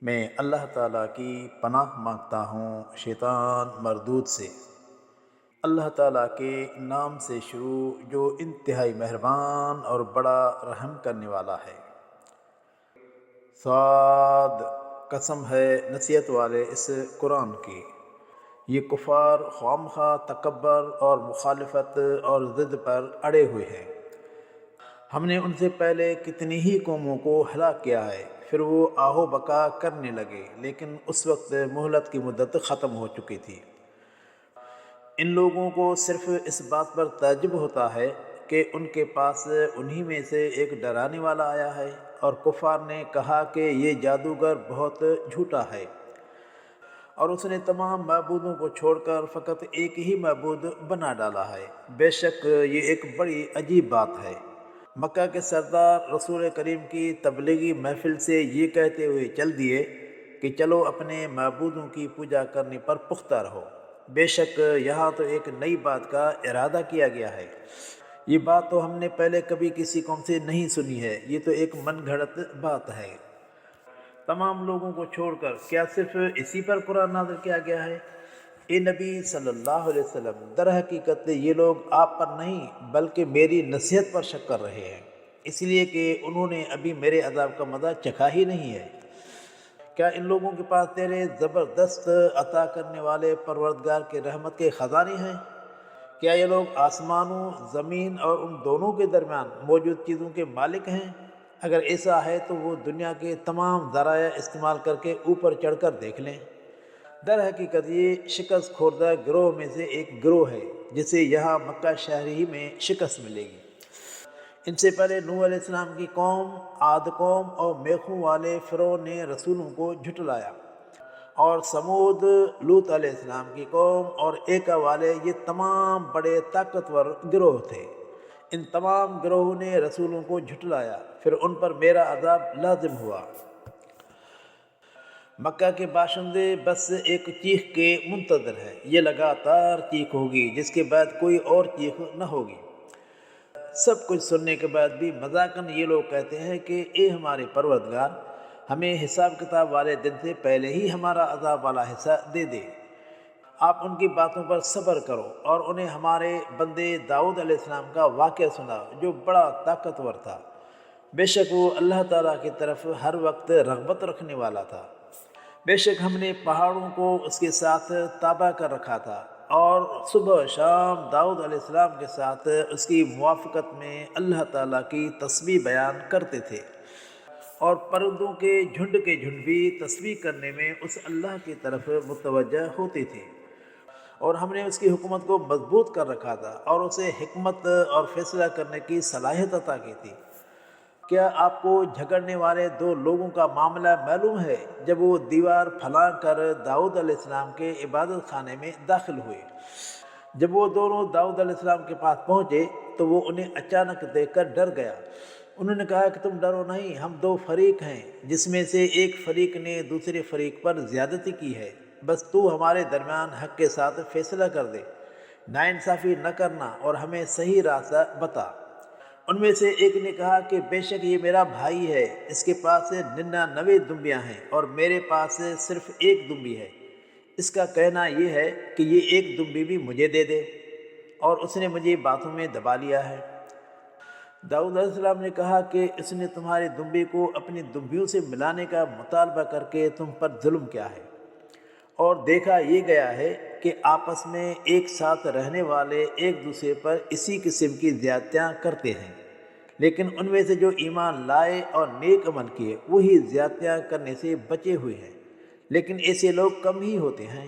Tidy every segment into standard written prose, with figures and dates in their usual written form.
میں اللہ تعالیٰ کی پناہ مانگتا ہوں شیطان مردود سے۔ اللہ تعالیٰ کے نام سے شروع جو انتہائی مہربان اور بڑا رحم کرنے والا ہے۔ صاد، قسم ہے نصیحت والے اس قرآن کی، یہ کفار خواہ تکبر اور مخالفت اور ضد پر اڑے ہوئے ہیں۔ ہم نے ان سے پہلے کتنی ہی قوموں کو ہلاک کیا ہے، پھر وہ آہو بکا کرنے لگے، لیکن اس وقت مہلت کی مدت ختم ہو چکی تھی۔ ان لوگوں کو صرف اس بات پر تعجب ہوتا ہے کہ ان کے پاس انہی میں سے ایک ڈرانے والا آیا ہے، اور کفار نے کہا کہ یہ جادوگر بہت جھوٹا ہے، اور اس نے تمام معبودوں کو چھوڑ کر فقط ایک ہی معبود بنا ڈالا ہے۔ بے شک یہ ایک بڑی عجیب بات ہے۔ مکہ کے سردار رسول کریم کی تبلیغی محفل سے یہ کہتے ہوئے چل دیے کہ چلو اپنے معبودوں کی پوجا کرنے پر پختہ رہو۔ بے شک یہاں تو ایک نئی بات کا ارادہ کیا گیا ہے۔ یہ بات تو ہم نے پہلے کبھی کسی قوم سے نہیں سنی ہے، یہ تو ایک من گھڑت بات ہے۔ تمام لوگوں کو چھوڑ کر کیا صرف اسی پر قرآن نازل کیا گیا ہے؟ اے نبی صلی اللہ علیہ وسلم، در حقیقت یہ لوگ آپ پر نہیں بلکہ میری نصیحت پر شک کر رہے ہیں، اس لیے کہ انہوں نے ابھی میرے عذاب کا مزہ چکھا ہی نہیں ہے۔ کیا ان لوگوں کے پاس تیرے زبردست عطا کرنے والے پروردگار کے رحمت کے خزانے ہیں؟ کیا یہ لوگ آسمانوں، زمین اور ان دونوں کے درمیان موجود چیزوں کے مالک ہیں؟ اگر ایسا ہے تو وہ دنیا کے تمام ذرائع استعمال کر کے اوپر چڑھ کر دیکھ لیں۔ در حقیقت یہ شکست خوردہ گروہ میں سے ایک گروہ ہے جسے یہاں مکہ شہر ہی میں شکست ملے گی۔ ان سے پہلے نوح علیہ السلام کی قوم، عاد قوم اور میخوں والے فرعون نے رسولوں کو جھٹلایا، اور سمود، لوط علیہ السلام کی قوم اور ایکا والے، یہ تمام بڑے طاقتور گروہ تھے۔ ان تمام گروہوں نے رسولوں کو جھٹلایا، پھر ان پر میرا عذاب لازم ہوا۔ مکہ کے باشندے بس ایک چیخ کے منتظر ہیں، یہ لگاتار چیخ ہوگی جس کے بعد کوئی اور چیخ نہ ہوگی۔ سب کچھ سننے کے بعد بھی مذاقاً یہ لوگ کہتے ہیں کہ اے ہمارے پروردگار، ہمیں حساب کتاب والے دن سے پہلے ہی ہمارا عذاب والا حصہ دے دے۔ آپ ان کی باتوں پر صبر کرو، اور انہیں ہمارے بندے داؤد علیہ السلام کا واقعہ سنا جو بڑا طاقتور تھا۔ بے شک وہ اللہ تعالیٰ کی طرف ہر وقت رغبت رکھنے والا تھا۔ بے شک ہم نے پہاڑوں کو اس کے ساتھ تابع کر رکھا تھا، اور صبح شام داؤد علیہ السلام کے ساتھ اس کی موافقت میں اللہ تعالیٰ کی تسبیح بیان کرتے تھے، اور پرندوں کے جھنڈ بھی تسبیح کرنے میں اس اللہ کی طرف متوجہ ہوتے تھے۔ اور ہم نے اس کی حکومت کو مضبوط کر رکھا تھا، اور اسے حکمت اور فیصلہ کرنے کی صلاحیت عطا کی تھی۔ کیا آپ کو جھگڑنے والے دو لوگوں کا معاملہ معلوم ہے جب وہ دیوار پھلانگ کر داؤد علیہ السلام کے عبادت خانے میں داخل ہوئے؟ جب وہ دونوں داؤد علیہ السلام کے پاس پہنچے تو وہ انہیں اچانک دیکھ کر ڈر گیا۔ انہوں نے کہا کہ تم ڈرو نہیں، ہم دو فریق ہیں جس میں سے ایک فریق نے دوسرے فریق پر زیادتی کی ہے، بس تو ہمارے درمیان حق کے ساتھ فیصلہ کر دے، ناانصافی نہ کرنا اور ہمیں صحیح راستہ بتا۔ ان میں سے ایک نے کہا کہ بے شک یہ میرا بھائی ہے، اس کے پاس 99 دمبیاں ہیں اور میرے پاس صرف ایک دمبی ہے، اس کا کہنا یہ ہے کہ یہ ایک دمبی بھی مجھے دے دے، اور اس نے مجھے باتوں میں دبا لیا ہے۔ داؤد علیہ السلام نے کہا کہ اس نے تمہاری دمبی کو اپنی دمبیوں سے ملانے کا مطالبہ کر کے تم پر ظلم کیا ہے، اور دیکھا یہ گیا ہے کہ آپس میں ایک ساتھ رہنے والے ایک دوسرے پر اسی قسم کی زیادتیاں کرتے ہیں، لیکن ان میں سے جو ایمان لائے اور نیک عمل کیے وہی زیادتیاں کرنے سے بچے ہوئے ہیں، لیکن ایسے لوگ کم ہی ہوتے ہیں۔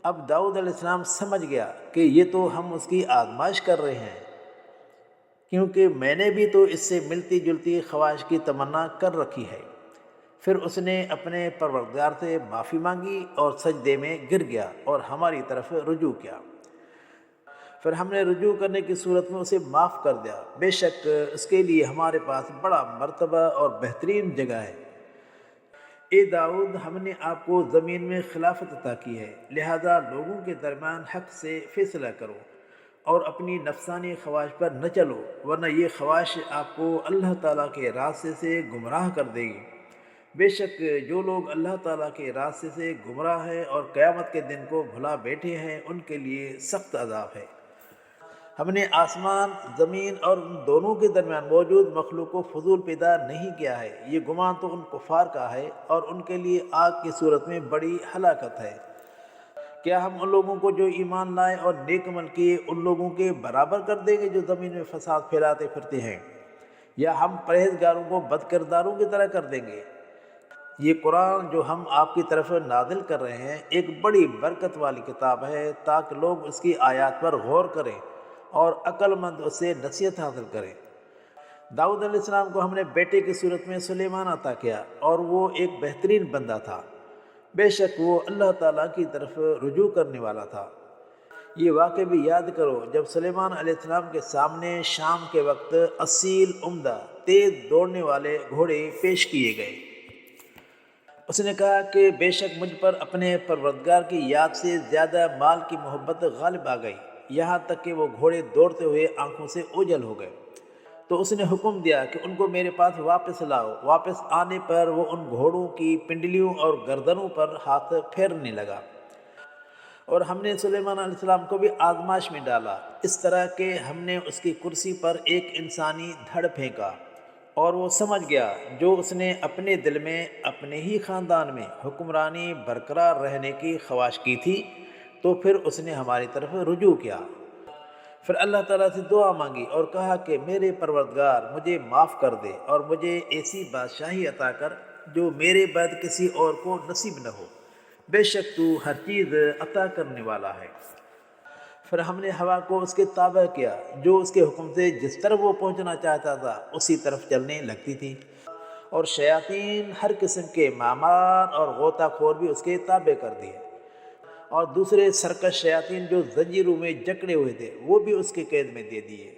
اب داؤد علیہ السلام سمجھ گیا کہ یہ تو ہم اس کی آزمائش کر رہے ہیں، کیونکہ میں نے بھی تو اس سے ملتی جلتی خواہش کی تمنا کر رکھی ہے۔ پھر اس نے اپنے پروردگار سے معافی مانگی اور سجدے میں گر گیا اور ہماری طرف رجوع کیا۔ پھر ہم نے رجوع کرنے کی صورت میں اسے معاف کر دیا، بے شک اس کے لیے ہمارے پاس بڑا مرتبہ اور بہترین جگہ ہے۔ اے داؤد، ہم نے آپ کو زمین میں خلافت عطا کی ہے، لہذا لوگوں کے درمیان حق سے فیصلہ کرو اور اپنی نفسانی خواہش پر نہ چلو، ورنہ یہ خواہش آپ کو اللہ تعالیٰ کے راستے سے گمراہ کر دے گی۔ بے شک جو لوگ اللہ تعالیٰ کے راستے سے گمراہ ہیں اور قیامت کے دن کو بھلا بیٹھے ہیں ان کے لیے سخت عذاب ہے۔ ہم نے آسمان، زمین اور ان دونوں کے درمیان موجود مخلوق کو فضول پیدا نہیں کیا ہے، یہ گمان تو ان کفار کا ہے اور ان کے لیے آگ کی صورت میں بڑی ہلاکت ہے۔ کیا ہم ان لوگوں کو جو ایمان لائے اور نیک عمل کیے ان لوگوں کے برابر کر دیں گے جو زمین میں فساد پھیلاتے پھرتے ہیں، یا ہم پرہیزگاروں کو بد کرداروں کی طرح کر دیں گے؟ یہ قرآن جو ہم آپ کی طرف نازل کر رہے ہیں ایک بڑی برکت والی کتاب ہے تاکہ لوگ اس کی آیات پر غور کریں اور عقل مند اس سے نصیحت حاصل کریں۔ داؤد علیہ السلام کو ہم نے بیٹے کی صورت میں سلیمان عطا کیا اور وہ ایک بہترین بندہ تھا، بے شک وہ اللہ تعالیٰ کی طرف رجوع کرنے والا تھا۔ یہ واقعہ بھی یاد کرو جب سلیمان علیہ السلام کے سامنے شام کے وقت اصیل، عمدہ، تیز دوڑنے والے گھوڑے پیش کیے گئے۔ اس نے کہا کہ بے شک مجھ پر اپنے پروردگار کی یاد سے زیادہ مال کی محبت غالب آ گئی، یہاں تک کہ وہ گھوڑے دوڑتے ہوئے آنکھوں سے اوجھل ہو گئے۔ تو اس نے حکم دیا کہ ان کو میرے پاس واپس لاؤ۔ واپس آنے پر وہ ان گھوڑوں کی پنڈلیوں اور گردنوں پر ہاتھ پھیرنے لگا۔ اور ہم نے سلیمان علیہ السلام کو بھی آزمائش میں ڈالا، اس طرح کہ ہم نے اس کی کرسی پر ایک انسانی دھڑ پھینکا اور وہ سمجھ گیا جو اس نے اپنے دل میں اپنے ہی خاندان میں حکمرانی برقرار رہنے کی خواہش کی تھی، تو پھر اس نے ہماری طرف رجوع کیا۔ پھر اللہ تعالیٰ سے دعا مانگی اور کہا کہ میرے پروردگار مجھے معاف کر دے اور مجھے ایسی بادشاہی عطا کر جو میرے بعد کسی اور کو نصیب نہ ہو، بے شک تو ہر چیز عطا کرنے والا ہے۔ پھر ہم نے ہوا کو اس کے تابع کیا، جو اس کے حکم سے جس طرف وہ پہنچنا چاہتا تھا اسی طرف چلنے لگتی تھی، اور شیاطین ہر قسم کے معمار اور غوطہ خور بھی اس کے تابع کر دیے، اور دوسرے سرکش شیاطین جو زنجیروں میں جکڑے ہوئے تھے وہ بھی اس کے قید میں دے دیے۔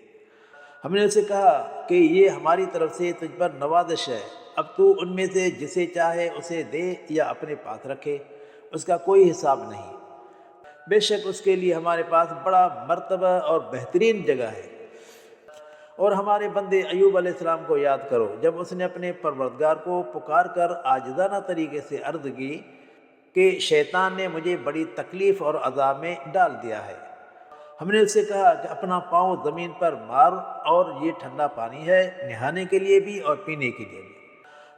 ہم نے اسے کہا کہ یہ ہماری طرف سے تجھ پر نوازش ہے، اب تو ان میں سے جسے چاہے اسے دے یا اپنے پاس رکھے، اس کا کوئی حساب نہیں، بے شک اس کے لیے ہمارے پاس بڑا مرتبہ اور بہترین جگہ ہے۔ اور ہمارے بندے ایوب علیہ السلام کو یاد کرو جب اس نے اپنے پروردگار کو پکار کر عاجزانہ طریقے سے عرض کی کہ شیطان نے مجھے بڑی تکلیف اور عذاب میں ڈال دیا ہے۔ ہم نے اس سے کہا کہ اپنا پاؤں زمین پر مار، اور یہ ٹھنڈا پانی ہے نہانے کے لیے بھی اور پینے کے لیے بھی۔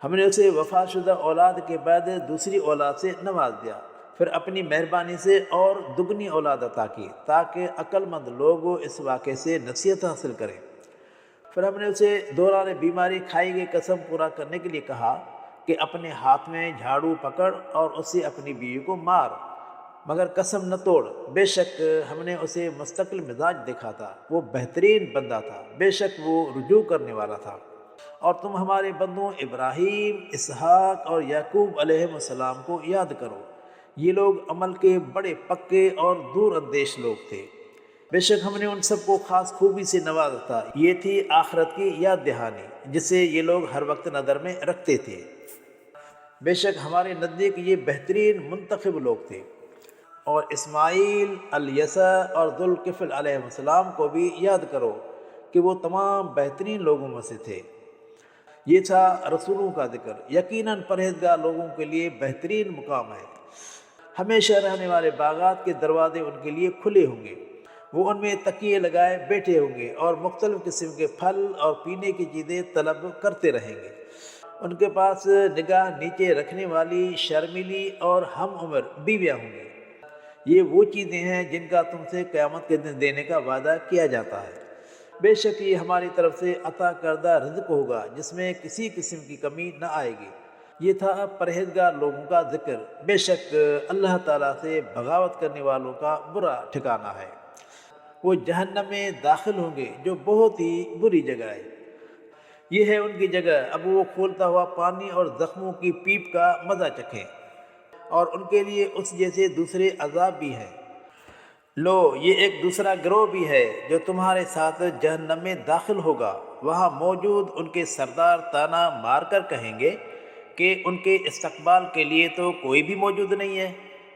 ہم نے اسے وفات شدہ اولاد کے بعد دوسری اولاد سے نواز دیا، پھر اپنی مہربانی سے اور دگنی اولاد عطا کی تاکہ عقل مند لوگ اس واقعے سے نصیحت حاصل کریں۔ پھر ہم نے اسے دوران بیماری کھائی گئی قسم پورا کرنے کے لیے کہا کہ اپنے ہاتھ میں جھاڑو پکڑ اور اسے اپنی بیوی کو مار، مگر قسم نہ توڑ، بے شک ہم نے اسے مستقل مزاج دیکھا تھا، وہ بہترین بندہ تھا، بے شک وہ رجوع کرنے والا تھا۔ اور تم ہمارے بندوں ابراہیم، اسحاق اور یعقوب علیہ السلام کو یاد کرو، یہ لوگ عمل کے بڑے پکے اور دور اندیش لوگ تھے، بے شک ہم نے ان سب کو خاص خوبی سے نوازا تھا۔ یہ تھی آخرت کی یاد دہانی جسے یہ لوگ ہر وقت نظر میں رکھتے تھے، بے شک ہمارے نزدیک یہ بہترین منتخب لوگ تھے۔ اور اسماعیل، الیسع اور ذوالکفل علیہ السلام کو بھی یاد کرو کہ وہ تمام بہترین لوگوں میں سے تھے۔ یہ تھا رسولوں کا ذکر، یقیناً پرہیزگار لوگوں کے لیے بہترین مقام ہے، ہمیشہ رہنے والے باغات کے دروازے ان کے لیے کھلے ہوں گے، وہ ان میں تکیے لگائے بیٹھے ہوں گے اور مختلف قسم کے پھل اور پینے کی چیزیں طلب کرتے رہیں گے۔ ان کے پاس نگاہ نیچے رکھنے والی شرمیلی اور ہم عمر بیویاں ہوں گی، یہ وہ چیزیں ہیں جن کا تم سے قیامت کے دن دینے کا وعدہ کیا جاتا ہے، بے شک یہ ہماری طرف سے عطا کردہ رزق ہوگا جس میں کسی قسم کی کمی نہ آئے گی۔ یہ تھا پرہیزگار لوگوں کا ذکر، بے شک اللہ تعالیٰ سے بغاوت کرنے والوں کا برا ٹھکانہ ہے، وہ جہنم میں داخل ہوں گے جو بہت ہی بری جگہ ہے، یہ ہے ان کی جگہ، اب وہ کھولتا ہوا پانی اور زخموں کی پیپ کا مزہ چکھیں، اور ان کے لیے اس جیسے دوسرے عذاب بھی ہیں۔ لو، یہ ایک دوسرا گروہ بھی ہے جو تمہارے ساتھ جہنم میں داخل ہوگا، وہاں موجود ان کے سردار طعنہ مار کر کہیں گے کہ ان کے استقبال کے لیے تو کوئی بھی موجود نہیں ہے،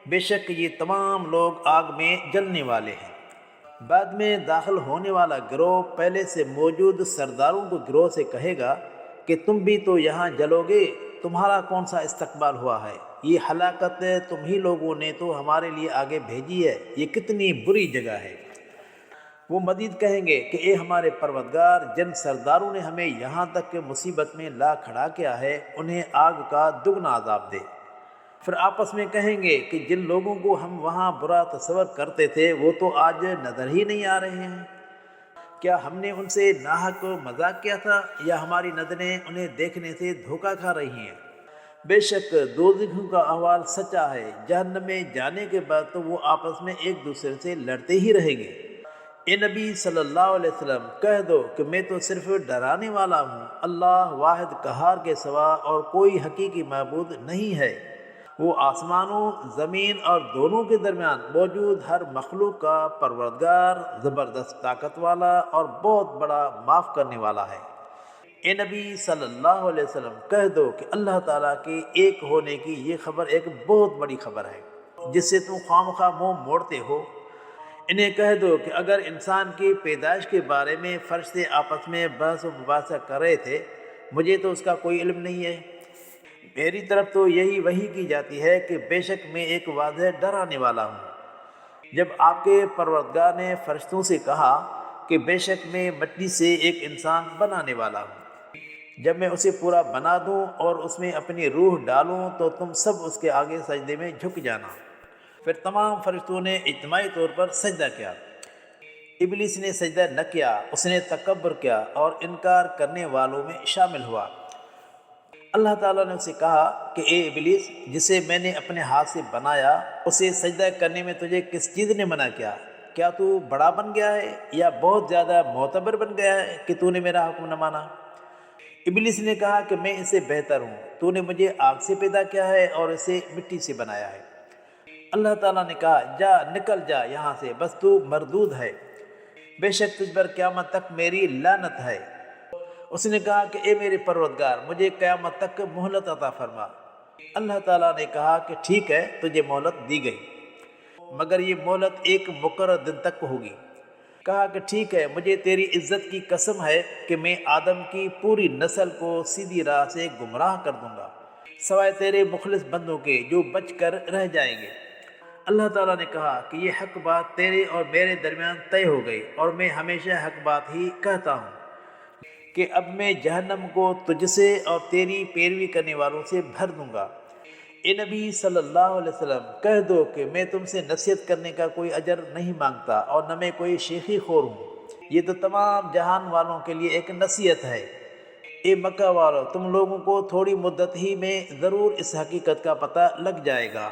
بے شک یہ تمام لوگ آگ میں جلنے والے ہیں۔ بعد میں داخل ہونے والا گروہ پہلے سے موجود سرداروں کو گروہ سے کہے گا کہ تم بھی تو یہاں جلو گے، تمہارا کون سا استقبال ہوا ہے؟ یہ ہلاکت تم ہی لوگوں نے تو ہمارے لیے آگے بھیجی ہے، یہ کتنی بری جگہ ہے۔ وہ مزید کہیں گے کہ اے ہمارے پروردگار، جن سرداروں نے ہمیں یہاں تک کہ مصیبت میں لا کھڑا کیا ہے، انہیں آگ کا دگنا عذاب دے۔ پھر آپس میں کہیں گے کہ جن لوگوں کو ہم وہاں برا تصور کرتے تھے وہ تو آج نظر ہی نہیں آ رہے ہیں۔ کیا ہم نے ان سے ناحق مذاق کیا تھا، یا ہماری نظریں انہیں دیکھنے سے دھوکہ کھا رہی ہیں؟ بے شک دوزخیوں کا احوال سچا ہے، جہنم میں جانے کے بعد تو وہ آپس میں ایک دوسرے سے لڑتے ہی رہیں گے۔ اے نبی صلی اللہ علیہ وسلم، کہہ دو کہ میں تو صرف ڈرانے والا ہوں، اللہ واحد قہار کے سوا اور کوئی حقیقی معبود نہیں ہے۔ وہ آسمانوں، زمین اور دونوں کے درمیان موجود ہر مخلوق کا پروردگار، زبردست طاقت والا اور بہت بڑا معاف کرنے والا ہے۔ اے نبی صلی اللہ علیہ وسلم، کہہ دو کہ اللہ تعالیٰ کے ایک ہونے کی یہ خبر ایک بہت بڑی خبر ہے، جس سے تم خواہ منہ موڑتے ہو۔ انہیں کہہ دو کہ اگر انسان کی پیدائش کے بارے میں فرشتے آپس میں بحث و مباحثہ کر رہے تھے، مجھے تو اس کا کوئی علم نہیں ہے۔ میری طرف تو یہی وحی کی جاتی ہے کہ بے شک میں ایک واضح ڈرانے والا ہوں۔ جب آپ کے پروردگار نے فرشتوں سے کہا کہ بے شک میں مٹی سے ایک انسان بنانے والا ہوں، جب میں اسے پورا بنا دوں اور اس میں اپنی روح ڈالوں تو تم سب اس کے آگے سجدے میں جھک جانا۔ پھر تمام فرشتوں نے اجتماعی طور پر سجدہ کیا۔ ابلیس نے سجدہ نہ کیا، اس نے تکبر کیا اور انکار کرنے والوں میں شامل ہوا۔ اللہ تعالیٰ نے اسے کہا کہ اے ابلیس، جسے میں نے اپنے ہاتھ سے بنایا، اسے سجدہ کرنے میں تجھے کس چیز نے منع کیا؟ کیا تو بڑا بن گیا ہے یا بہت زیادہ معتبر بن گیا ہے کہ تو نے میرا حکم نہ مانا؟ ابلیس نے کہا کہ میں اس سے بہتر ہوں، تو نے مجھے آگ سے پیدا کیا ہے اور اسے مٹی سے بنایا ہے۔ اللہ تعالیٰ نے کہا جا، نکل جا یہاں سے، بس تو مردود ہے، بے شک تجھ پر قیامت تک میری لعنت ہے۔ اس نے کہا کہ اے میرے پروردگار، مجھے قیامت تک مہلت عطا فرما۔ اللہ تعالیٰ نے کہا کہ ٹھیک ہے، تجھے مہلت دی گئی، مگر یہ مہلت ایک مقرر دن تک ہوگی۔ کہا کہ ٹھیک ہے، مجھے تیری عزت کی قسم ہے کہ میں آدم کی پوری نسل کو سیدھی راہ سے گمراہ کر دوں گا، سوائے تیرے مخلص بندوں کے جو بچ کر رہ جائیں گے۔ اللہ تعالیٰ نے کہا کہ یہ حق بات تیرے اور میرے درمیان طے ہو گئی، اور میں ہمیشہ حق بات ہی کہتا ہوں کہ اب میں جہنم کو تجھ سے اور تیری پیروی کرنے والوں سے بھر دوں گا۔ اے نبی صلی اللہ علیہ وسلم، کہہ دو کہ میں تم سے نصیحت کرنے کا کوئی اجر نہیں مانگتا اور نہ میں کوئی شیخی خور ہوں، یہ تو تمام جہان والوں کے لیے ایک نصیحت ہے۔ اے مکہ والو، تم لوگوں کو تھوڑی مدت ہی میں ضرور اس حقیقت کا پتہ لگ جائے گا